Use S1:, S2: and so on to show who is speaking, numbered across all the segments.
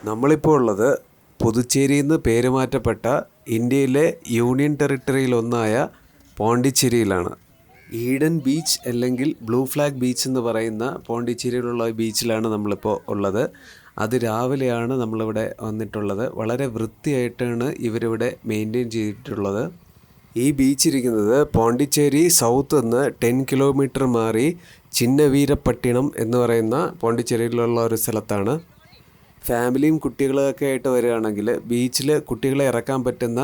S1: നമ്മളിപ്പോൾ ഉള്ളത് പുതുച്ചേരിയിൽ നിന്ന് പേരുമാറ്റപ്പെട്ട ഇന്ത്യയിലെ യൂണിയൻ ടെറിട്ടറിയിലൊന്നായ പോണ്ടിച്ചേരിയിലാണ്. ഈഡൻ ബീച്ച് അല്ലെങ്കിൽ ബ്ലൂ ഫ്ലാഗ് ബീച്ച് എന്ന് പറയുന്ന പോണ്ടിച്ചേരിയിലുള്ള ബീച്ചിലാണ് നമ്മളിപ്പോൾ ഉള്ളത്. രാവിലെയാണ് നമ്മളിവിടെ വന്നിട്ടുള്ളത്. വളരെ വൃത്തിയായിട്ടാണ് ഇവരിവിടെ മെയിൻറ്റെയിൻ ചെയ്തിട്ടുള്ളത്. ഈ ബീച്ച് ഇരിക്കുന്നത് പോണ്ടിച്ചേരി സൗത്ത് നിന്ന് 10 കിലോമീറ്റർ മാറി ചിന്നവീരപ്പട്ടിണം എന്ന് പറയുന്ന പോണ്ടിച്ചേരിയിലുള്ള ഒരു സ്ഥലത്താണ്. ഫാമിലിയും കുട്ടികളൊക്കെ ആയിട്ട് വരികയാണെങ്കിൽ ബീച്ചിൽ കുട്ടികളെ ഇറക്കാൻ പറ്റുന്ന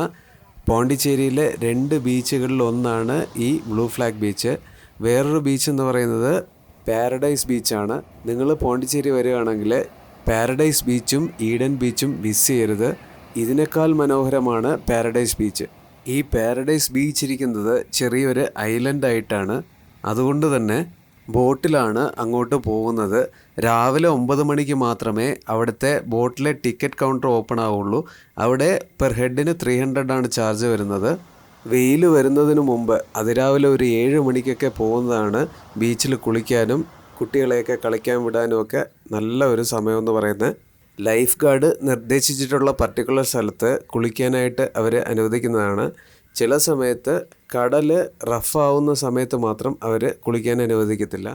S1: പോണ്ടിച്ചേരിയിലെ 2 ബീച്ചുകളിൽ ഒന്നാണ് ഈ ബ്ലൂ ഫ്ലാഗ് ബീച്ച്. വേറൊരു ബീച്ച് എന്ന് പറയുന്നത് പാരഡൈസ് ബീച്ചാണ്. നിങ്ങൾ പോണ്ടിച്ചേരി വരികയാണെങ്കിൽ പാരഡൈസ് ബീച്ചും ഈഡൻ ബീച്ചും മിസ് ചെയ്യരുത്. ഇതിനേക്കാൾ മനോഹരമാണ് പാരഡൈസ് ബീച്ച്. ഈ പാരഡൈസ് ബീച്ച് ഇരിക്കുന്നത് ചെറിയൊരു ഐലൻഡായിട്ടാണ്. അതുകൊണ്ട് തന്നെ ബോട്ടിലാണ് അങ്ങോട്ട് പോകുന്നത്. രാവിലെ 9 മണിക്ക് മാത്രമേ അവിടുത്തെ ബോട്ടിലെ ടിക്കറ്റ് കൗണ്ടർ ഓപ്പൺ ആവുള്ളൂ. അവിടെ പെർ ഹെഡിന് 300 ആണ് ചാർജ് വരുന്നത്. വെയിൽ വരുന്നതിന് മുമ്പ് അതിരാവിലെ ഒരു 7 മണിക്കൊക്കെ പോകുന്നതാണ് ബീച്ചിൽ കുളിക്കാനും കുട്ടികളെയൊക്കെ കളിക്കാൻ വിടാനും ഒക്കെ നല്ല ഒരു സമയമെന്ന് പറയുന്നത്. ലൈഫ് ഗാർഡ് നിർദ്ദേശിച്ചിട്ടുള്ള പർട്ടിക്കുലർ സ്ഥലത്ത് കുളിക്കാനായിട്ട് അവർ അനുവദിക്കുന്നതാണ്. ചില സമയത്ത് കടൽ റഫാവുന്ന സമയത്ത് മാത്രം അവർ കുളിക്കാൻ അനുവദിക്കത്തില്ല.